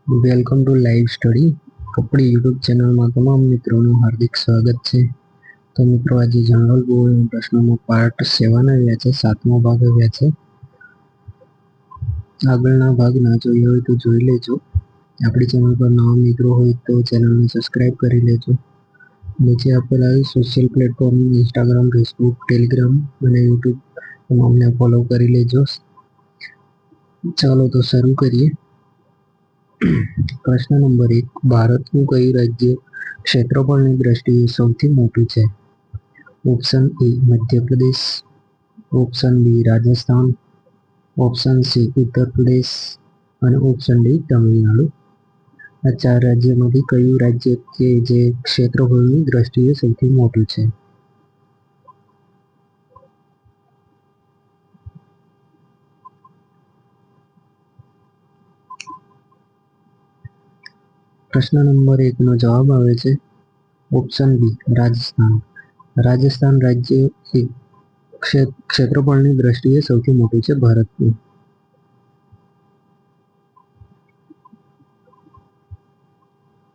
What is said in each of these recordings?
Welcome to live study. આપણી YouTube ચેનલમાં તમામ મિત્રોનું હાર્દિક સ્વાગત છે. તો મિત્રો, આજે જનરલ બોર્ડ પ્રશ્નોનો પાર્ટ 7 આવ્યા છે, 7મો ભાગ આવ્યા છે. આગળના ભાગ ના જોયા હોય તો જોઈ લેજો. આપણી ચેનલ પર નવા મિત્રો હોય તો ચેનલને સબસ્ક્રાઇબ કરી લેજો. નીચે આપેલા social platform Instagram, Facebook, Telegram અને યુટ્યુબ તમામને ફોલો કરી લેજો. ચાલો તો શરૂ કરીએ. પ્રશ્ન નંબર 1. ભારતનું કયું રાજ્ય ક્ષેત્રફળની દ્રષ્ટિએ સૌથી મોટું છે? Option A Madhya Pradesh, option B Rajasthan, option C Uttar Pradesh અને ઓપ્શન ડી તમિલનાડુ. આ 4 રાજ્યમાંથી કયું રાજ્ય કે જે ક્ષેત્રફળની દ્રષ્ટિએ સૌથી મોટું છે? પ્રશ્ન નંબર 1 નો જવાબ આવે છે ઓપ્શન બી રાજસ્થાન. રાજસ્થાન રાજ્ય ક્ષેત્રફળની દ્રષ્ટિએ સૌથી મોટું છે ભારતનું.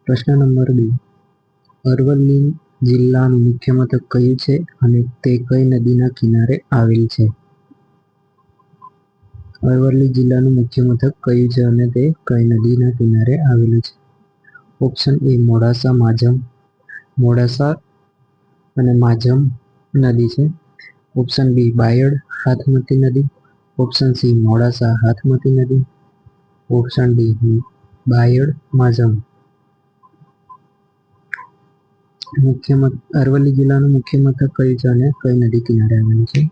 પ્રશ્ન નંબર 2. અરવલ્લી જિલ્લાનું મુખ્ય મથક કયું છે અને તે કઈ નદીના કિનારે આવેલ છે? અરવલ્લી જિલ્લાનું મુખ્ય મથક કયું છે અને તે કઈ નદીના કિનારે આવેલું છે? Option A Modasa Mazam. મોડાસા અને માઝમ નદી છે. ઓપ્શન બી બાયડ હાથમતી નદી. ઓપ્શન સી મોડાસા હાથમતી નદી. Option D Bayad Mazam. અરવલ્લી જિલ્લાનું મુખ્ય મથક કયું છે અને કઈ નદી કિનારે આવેલું છે?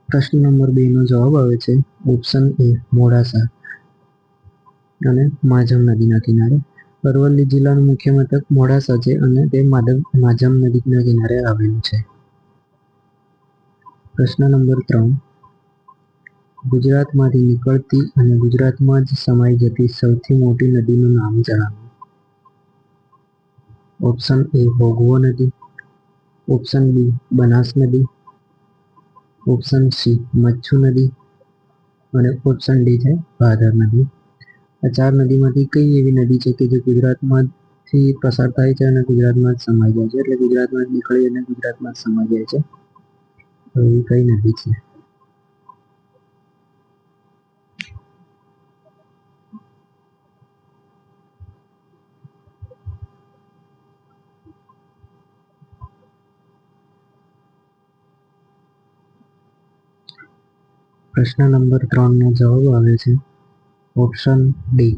પ્રશ્ન નંબર 2 નો જવાબ આવે છે ઓપ્શન એ મોડાસા અને માઝમ નદીના કિનારે. અરવલ્લી જિલ્લાનું મુખ્ય મથક મોડાસા છે અને તે માઝમ નદીના કિનારે આવેલું છે. પ્રશ્ન નંબર 3. ગુજરાતમાંથી નીકળતી અને ગુજરાતમાં જ સમાઈ જતી સૌથી મોટી નદીનું નામ જણાવો. ઓપ્શન એ ભોગવો નદી. ઓપ્શન બી બનાસ નદી. ઓપ્શન સી મચ્છુ નદી અને ઓપ્શન ડી છે ભાદર નદી. આ 4 નદીમાંથી કઈ એવી નદી છે કે જે ગુજરાતમાંથી પસાર થાય છે અને ગુજરાતમાં જ સમાઈ જાય છે? એટલે ગુજરાતમાં જ નીકળી અને ગુજરાતમાં જ સમાઈ જાય છે. તો એ કઈ નદી છે? પ્રશ્ન નંબર 3 નો જવાબ આવે છે ઓપ્શન ડી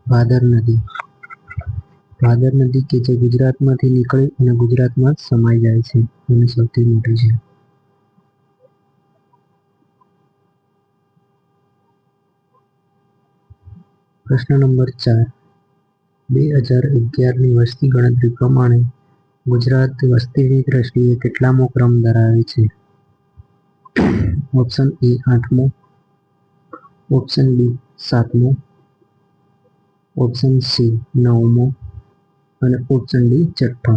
ભાદર નદી. ભાદર નદી કે જે ગુજરાતમાંથી નીકળી અને ગુજરાતમાં જ સમાઈ જાય છે અને સૌથી મોટી છે. પ્રશ્ન નંબર 4. 2011ની વસ્તી ગણતરી પ્રમાણે ગુજરાત વસ્તીની દ્રષ્ટિએ કેટલામો ક્રમ ધરાવે છે? ઓપ્શન એ 8મો, ઓપ્શન બી 7મો, ઓપ્શન સી 9મો અને ઓપ્શન ડી 6.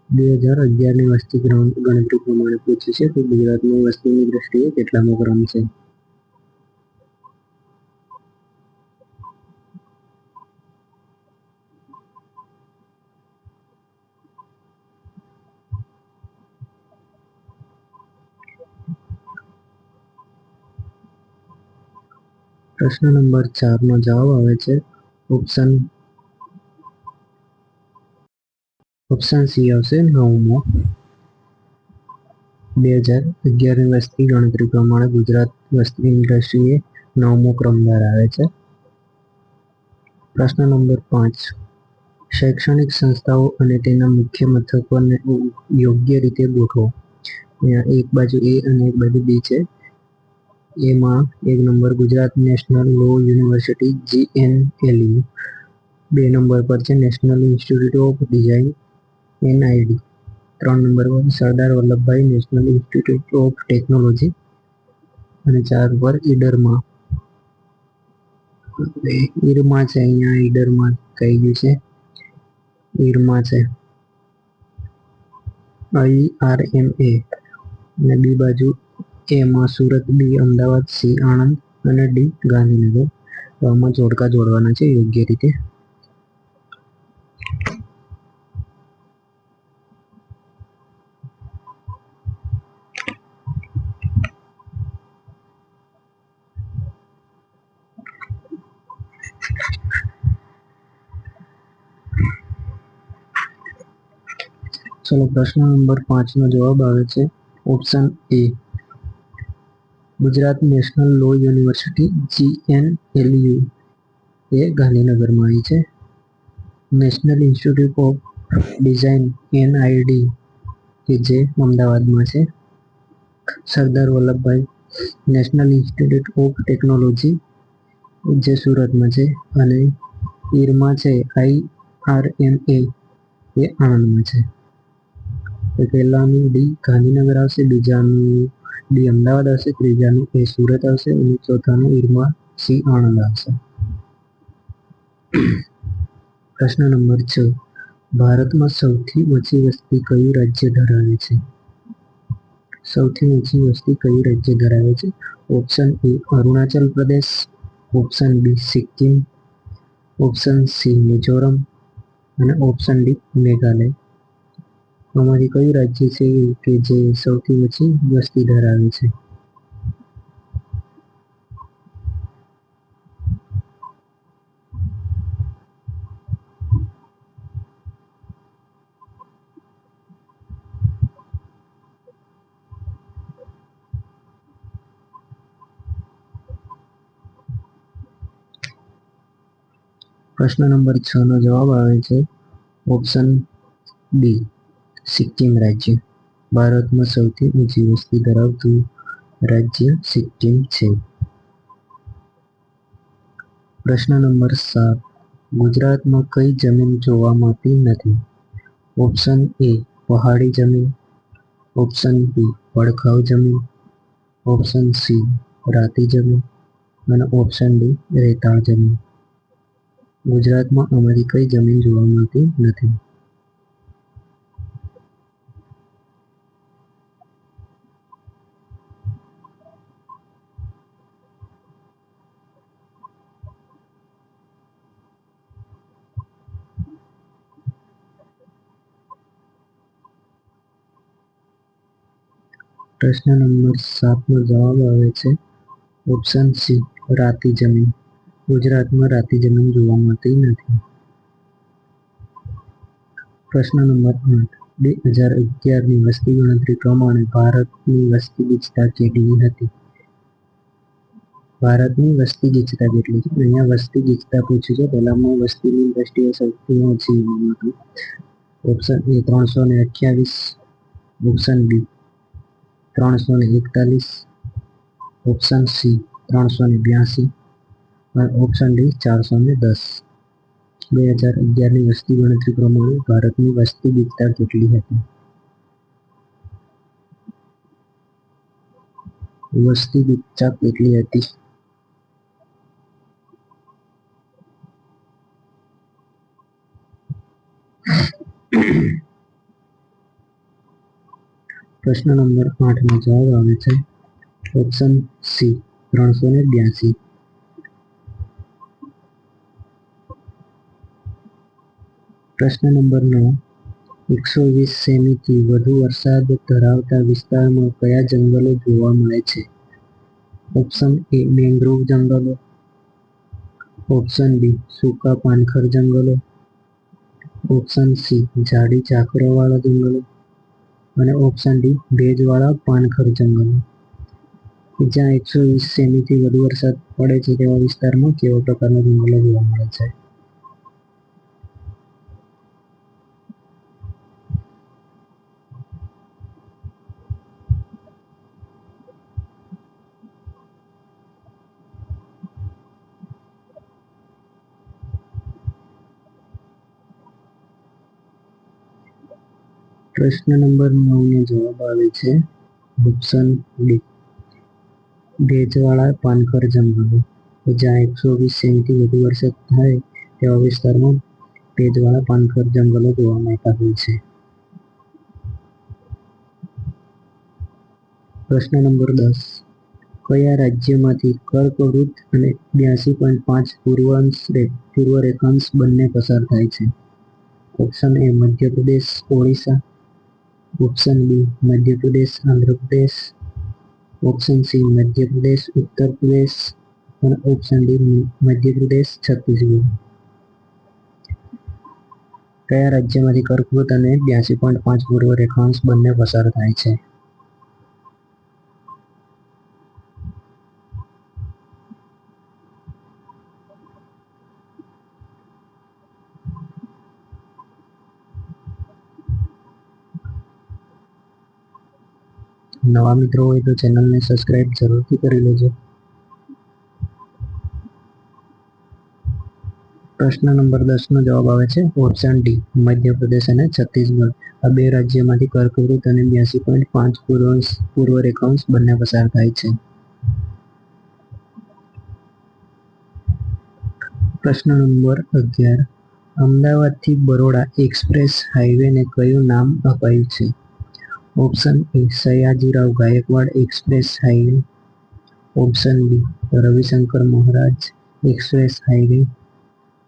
2011ની વસ્તી ગણતરી પ્રમાણે પૂછ્યું છે કે ગુજરાતની વસ્તીની દ્રષ્ટિએ કેટલામો ક્રમ છે? પ્રશ્ન નંબર 4 નો જવાબ આવે છે ઓપ્શન સી આવશે 9મો. 2011ની વસ્તી ગણતરી પ્રમાણે ગુજરાત વસ્તીની દ્રષ્ટિએ 9મો ક્રમ ધરાવે છે. પ્રશ્ન નંબર 5. શૈક્ષણિક સંસ્થાઓ અને તેના મુખ્ય મથકોને યોગ્ય રીતે ગોઠવો. અહીંયા એક બાજુ એ અને એક બાજુ બી છે. એમાં 1 નંબર Gujarat national law university GNLU. 2 નંબર પર છે national institute of design NID. 3 નંબર પર Sardar Vallabhbhai national institute of technology અને 4 પર ઈડરમાં. ઈરમાં છે, અહીંયા ઈડરમાં કહી ગયું છે, ઈરમાં છે. IRMA અને બી બાજુ એમાં સુરત, બી અમદાવાદ, સી આણંદ અને ડી ગાંધીનગર. તો આમાં જોડકા જોડવાના છે યોગ્ય રીતે. ચલો પ્રશ્ન નંબર 5 નો જવાબ આવે છે option A. Gujarat national law university GNLU એ ગાંધીનગરમાં આવી છે. National institute of design NID કે જે અમદાવાદમાં છે. Sardar Vallabhbhai national institute of technology જે સુરતમાં છે. અને ઈરમાં છે IRMA એ આણંદમાં છે. તો પહેલાનું ડી ગાંધીનગર આવશે, બીજાનું ડી અમદાવાદ આવશે, ત્રીજાનું એ સુરત આવશે અને ચોથાનું ઈરમાં સી આણંદ આવશે. પ્રશ્ન નંબર 6. ભારતમાં સૌથી ઓછી વસ્તી કયું રાજ્ય ધરાવે છે? સૌથી ઓછી વસ્તી કયું રાજ્ય ધરાવે છે? Option A Arunachal Pradesh, option B Sikkim, option C Mizoram અને ઓપ્શન ડી મેઘાલય. આમાંથી કયું રાજ્ય છે કે જે સૌથી ઓછી વસ્તી ધરાવે છે? પ્રશ્ન નંબર 6 નો જવાબ આવે છે ઓપ્શન બી સિક્કિમ રાજ્ય. ભારતમાં સૌથી ઊંચી વસ્તી ધરાવતું રાજ્ય સિક્કિમ છે. પ્રશ્ન નંબર 7. ગુજરાતમાં કઈ જમીન જોવા મળતી નથી? ઓપ્શન એ પહાડી જમીન, ઓપ્શન બી પડખાઉ જમીન, ઓપ્શન સી રાતી જમીન અને ઓપ્શન ડી રેતાળ જમીન. ગુજરાતમાં આમાંથી કઈ જમીન જોવા મળતી નથી? પ્રશ્ન નંબર 7 નો જવાબ આવે છે ઓપ્શન સી રાતી જમીન. ગુજરાતમાં રાતી જમીન જોવા મળતી નથી. પ્રશ્ન નંબર 8. 2011ની વસ્તી ગણતરી પ્રમાણે ભારતની વસ્તી ગીચતા કેટલી હતી? ભારતની વસ્તી ગીચતા કેટલી છે? અહીંયા વસ્તી ગીચતા પૂછ્યું છે. પહેલામાં વસ્તીની દ્રષ્ટિએ સૌથી ઓછી હતું. Option A 328, option B 341, option C 382 અને ઓપ્શન ડી 410. 2011ની વસ્તી ગણતરી પ્રમાણે ભારતની વસ્તી ગીચતા કેટલી હતી? વસ્તી ગીચતા કેટલી હતી? પ્રશ્ન નંબર 8 નો જવાબ આવે છે ઓપ્શન સી 382. પ્રશ્ન નંબર 9. 120 સેમીથી વધુ વરસાદ ધરાવતા વિસ્તારમાં કયા જંગલો જોવા મળે છે? ઓપ્શન એ મેંગ્રોવ જંગલો, ઓપ્શન બી સૂકા પાનખર જંગલો, ઓપ્શન સી જાડી ઝાકરાવાળા જંગલો અને ઓપ્શન ડી ભેજવાળા પાનખર જંગલો. જ્યાં 120 સેમીથી વધુ વરસાદ પડે છે તેવા વિસ્તારમાં કેવા પ્રકારના જંગલો જોવા મળે છે? પ્રશ્ન નંબર 9 નો જવાબ આવે છે ઓપ્શન ડી ભેજવાળા પાનખર જંગલો. જ્યાં 120 સેમીથી વધુ વરસાદ થાય તેવા વિસ્તારમાં ભેજવાળા પાનખર જંગલો જોવા મળતા હોય છે. પ્રશ્ન નંબર 10. કયા રાજ્યમાંથી કર્કવૃત અને 82.5 પૂર્વ રેખાંશ બંને પસાર થાય છે? Option A Madhya Pradesh Odisha, option B Madhya Pradesh Andhra Pradesh, option C Madhya Pradesh Uttar Pradesh અને ઓપ્શન ડી મધ્યપ્રદેશ છત્તીસગઢ. કયા રાજ્યમાંથી કર્કવૃત અને 82.5 પૂર્વ રેખાંશ બંને પસાર થાય છે? નવા મિત્રો હોય તો ચેનલને સબસ્ક્રાઇબ જરૂરથી કરી લેજો. પ્રશ્ન નંબર 10 નો જવાબ આવે છે ઓપ્શન ડી મધ્યપ્રદેશ અને છત્તીસગઢ. આ બે રાજ્યમાંથી કર્કવૃત અને 82.5 પૂર્વ રેખાંશ બંને પસાર થાય છે. પ્રશ્ન નંબર 11. અમદાવાદથી બરોડા એક્સપ્રેસ હાઈવેને કયું નામ અપાયું છે? Option A Sayajirao Gaekwad express highway, option B Ravishankar Maharaj express highway,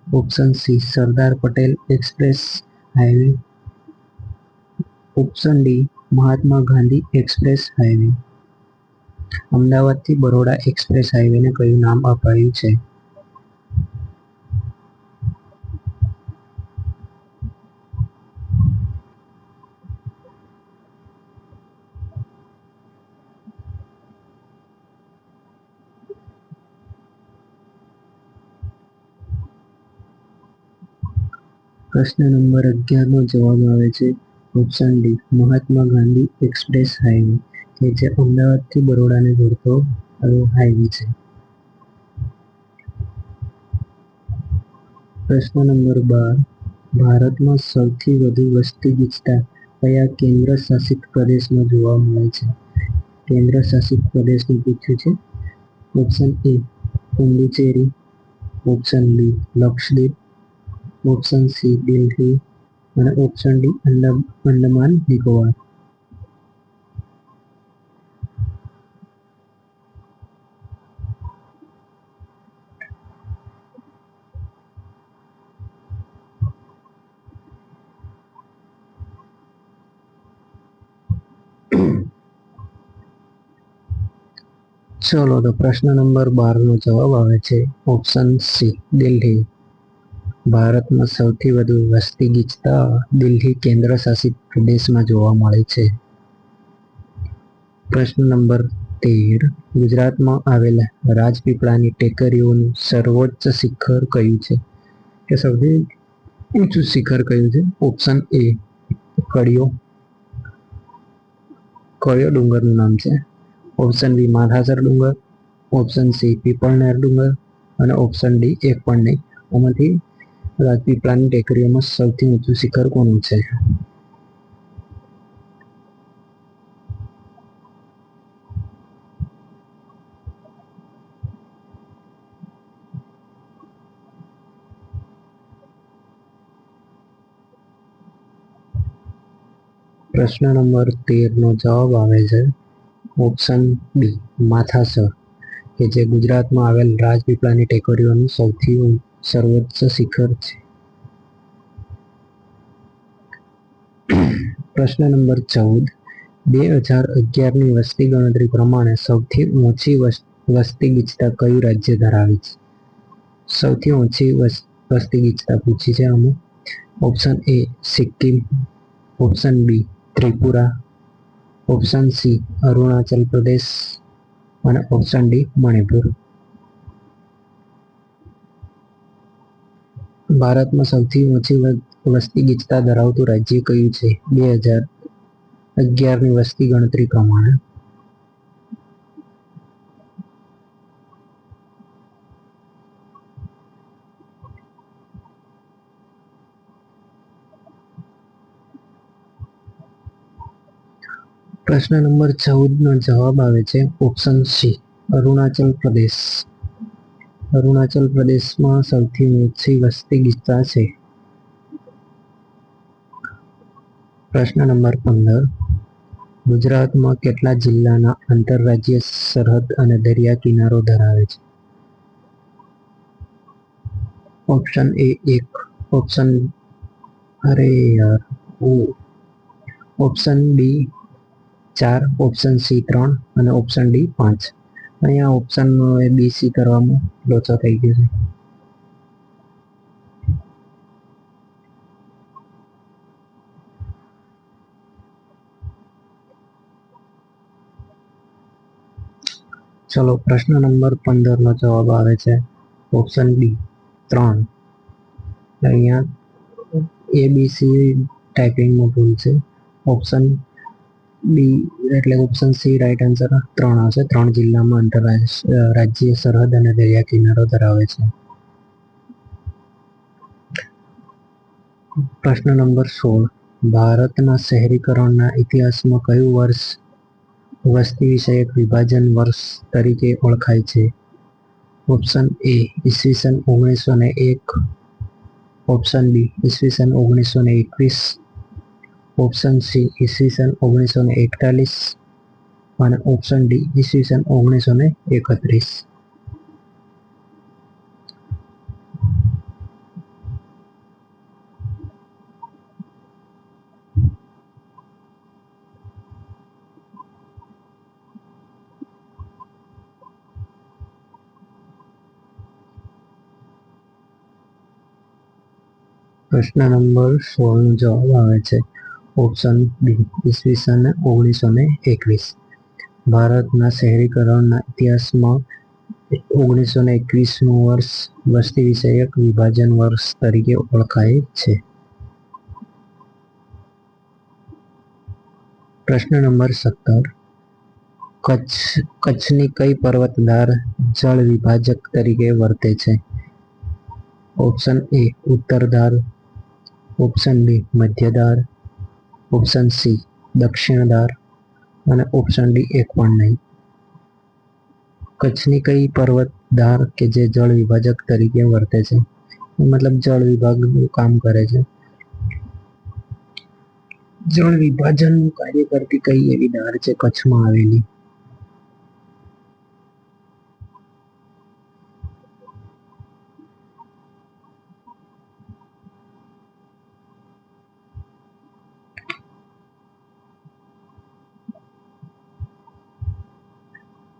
option C Sardar Patel express highway, option D Mahatma Gandhi express highway. અમદાવાદથી બરોડા એક્સપ્રેસ હાઈવેને કયું નામ અપાયું છે? પ્રશ્ન નંબર 11 નો જવાબ આવે છે option D Mahatma Gandhi express highway, કે જે અમદાવાદથી બરોડાને જોડતો હાઈવે છે. પ્રશ્ન નંબર 12. ભારતમાં સૌથી વધુ વસ્તી ગીચતા કયા કેન્દ્ર શાસિત પ્રદેશમાં જોવા મળે છે? કેન્દ્ર શાસિત પ્રદેશનું પૂછ્યું છે. Option A Puducherry, option B Lakshadweep, option C Delhi અને ઓપ્શન ડી અંડમાન નિકોબાર. ચલો તો પ્રશ્ન નંબર 12 નો જવાબ આવે છે ઓપ્શન સી દિલ્હી. ભારતમાં સૌથી વધુ વસ્તી ગીચતા દિલ્હી કેન્દ્ર શાસિત પ્રદેશમાં જોવા મળે છે. પ્રશ્ન નંબર 13. ગુજરાતમાં આવેલા રાજપીપળાની ટેકરીઓનું સર્વોચ્ચ શિખર કયું છે? કે સૌથી ઊંચું શિખર કયું છે? ઓપ્શન એ કળિયો ડુંગરનું નામ છે, ઓપ્શન બી માધાસર ડુંગર, ઓપ્શન સી પીપળનેર ડુંગર અને ઓપ્શન ડી એક પણ નહીં. આમાંથી રાજપીપળાની ટેકરીઓમાં સૌથી ઊંચું શિખર કોનું છે? પ્રશ્ન નંબર 13 નો જવાબ આવે છે ઓપ્શન બી માથાસર, કે જે ગુજરાતમાં આવેલ રાજપીપળાની ટેકરીઓનું સૌથી સર્વોચ્ચ શિખર છે. પ્રશ્ન નંબર 14. 2011ની વસ્તી ગણતરી પ્રમાણે સૌથી ઊંચી વસ્તી ગીચતા કયું રાજ્ય ધરાવે છે? સૌથી ઊંચી વસ્તી ગીચતા પૂછી છે આમાં. Option A Sikkim, option B Tripura, option C Arunachal Pradesh અને ઓપ્શન ડી મણિપુર. ભારતમાં સૌથી ઊંચી વસ્તી ગીચતા ધરાવતું રાજ્ય કયું છે 2011ની વસ્તી ગણતરી પ્રમાણે? પ્રશ્ન નંબર 14 નો જવાબ આવે છે ઓપ્શન સી અરુણાચલ પ્રદેશ. અરુણાચલ પ્રદેશમાં સૌથી ઊંચી વસ્તી ગીચતા છે. પ્રશ્ન નંબર 15. ગુજરાતમાં કેટલા જિલ્લાના આંતરરાજ્ય સરહદ અને દરિયા કિનારો ધરાવે છે? ઓપ્શન એ 1, ઓપ્શન અરે યાર ઓપ્શન બી 4, ઓપ્શન સી 3 અને ઓપ્શન ડી 5. અહીંયા ઓપ્શન બી સી કરવામાં લોચો થઈ ગયો છે. ચલો, પ્રશ્ન નંબર 15 નો જવાબ આવે છે ઓપ્શન બી 3. અહીંયા એબીસી ટાઈપિંગમાં ભૂલ છે. ઓપ્શન બી એટલે ઓપ્શન સી રાઈટ આન્સર 3 આવશે. 3 જિલ્લામાં આંતરરાજ્ય સરહદ અને દરિયા કિનારો ધરાવે છે. પ્રશ્ન નંબર 16. ભારતના શહેરીકરણના ઇતિહાસમાં કયું વર્ષ વસ્તી વિષયક વિભાજન વર્ષ તરીકે ઓળખાય છે? ઓપ્શન એ ઈસવીસન 1901, ઓપ્શન બી ઈસવીસન 1921, ઓપ્શન સી ઈસવીસન 1941 અને ઓપ્શન ડી ઈસવીસન 1931. પ્રશ્ન નંબર 16 નો જવાબ આવે છે ઓપ્શન બી ઈસવીસન 1921. ભારતના શહેરીકરણના ઇતિહાસમાં 1921નું વર્ષ વસ્તી વિષયક વિભાજન વર્ષ તરીકે ઓળખાય છે. પ્રશ્ન નંબર 17. કચ્છની કઈ પર્વતધાર જળ વિભાજક તરીકે વર્તે છે? ઓપ્શન એ ઉત્તર ધાર, ઓપ્શન બી મધ્ય ધાર, ઓપ્શન સી દક્ષિણ ધાર અને ઓપ્શન ડી એક પણ નહીં. કચ્છની કઈ પર્વતધાર કે જે જળ વિભાજક તરીકે વર્તે છે, મતલબ જળ વિભાગનું કામ કરે છે. જળ વિભાજનનું કાર્ય કરતી કઈ એવી ધાર છે કચ્છમાં આવેલી?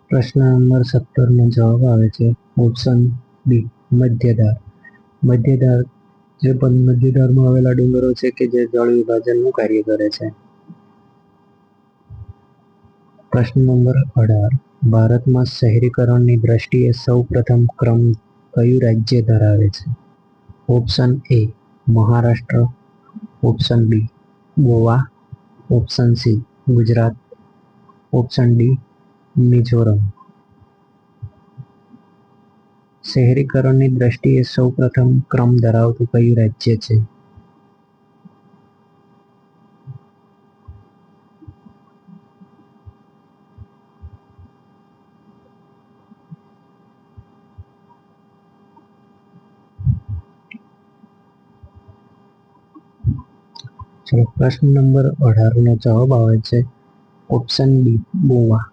પ્રશ્ન નંબર 17 નો જવાબ આવે છે ઓપ્શન બી મધ્યધાર. મધ્યધાર જે મધ્યધારમાં આવેલા ડુંગરો છે કે જે જળ વિભાજનનું કાર્ય કરે છે. પ્રશ્ન નંબર 18. ભારતમાં શહેરીકરણની દ્રષ્ટિએ સૌ પ્રથમ ક્રમ કયું રાજ્ય ધરાવે છે? Option A Maharashtra, option B Goa, option C Gujarat, option D Mizoram. શહેરીકરણની દ્રષ્ટિએ સૌ પ્રથમ ક્રમ ધરાવતું કયું રાજ્ય છે? ચલો, પ્રશ્ન નંબર 18 નો જવાબ આવે છે ઓપ્શન બી ગોવા.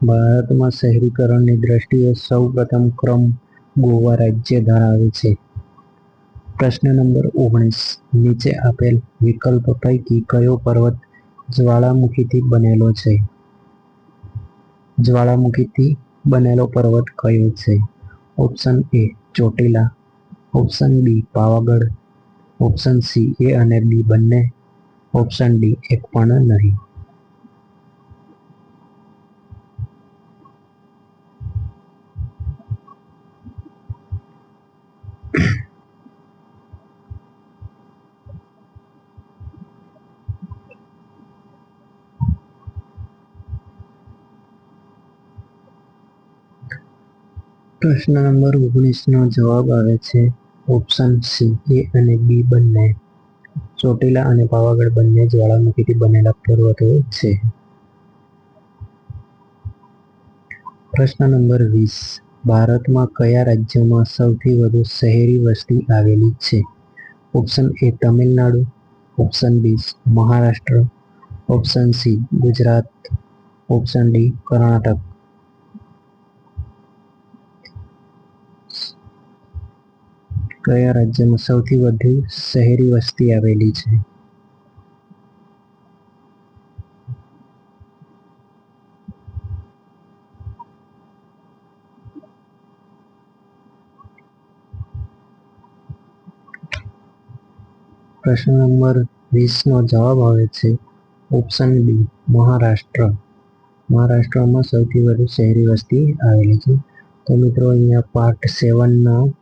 ભારતમાં શહેરીકરણની દ્રષ્ટિએ સૌ પ્રથમ ક્રમ ગોવા રાજ્ય ધરાવે છે. પ્રશ્ન નંબર 19. નીચે આપેલ વિકલ્પ પૈકી કયો પર્વત જ્વાળામુખીથી બનેલો છે? જ્વાળામુખીથી બનેલો પર્વત કયો છે? Option A Chotila, option B Pavagadh, option C A અને બી બંને, ઓપ્શન ડી એક પણ નહીં. પ્રશ્ન નંબર 19 નો જવાબ આવે છે ઓપ્શન સી એ અને બી બંને. ચોટીલા અને પાવાગઢ બંને જ્વાળામુખીથી બનેલા પર્વતો છે. પ્રશ્ન નંબર 20. ભારતમાં કયા રાજ્યમાં સૌથી વધુ શહેરી વસ્તી આવેલી છે? Option A Tamil Nadu, option B Maharashtra, option C Gujarat, option D Karnataka. કયા રાજ્યમાં સૌથી વધુ શહેરી વસ્તી આવેલી છે? પ્રશ્ન નંબર 20 નો જવાબ આવે છે ઓપ્શન બી મહારાષ્ટ્ર. મહારાષ્ટ્રમાં સૌથી વધુ શહેરી વસ્તી આવેલી છે. તો મિત્રો અહીંયા પાર્ટ 7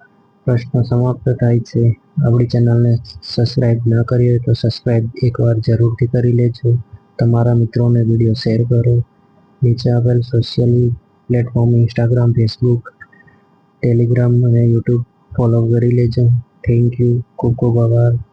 પ્રશ્નો સમાપ્ત થાય છે. આપણી ચેનલને સબસ્ક્રાઇબ ન કરી હોય તો સબસ્ક્રાઇબ એકવાર જરૂરથી કરી લેજો. તમારા મિત્રોને વિડીયો શેર કરો. નીચે આપેલ social platform Instagram, Facebook, Telegram અને યુટ્યુબ ફોલો કરી લેજો. Thank you. ખૂબ ખૂબ આભાર.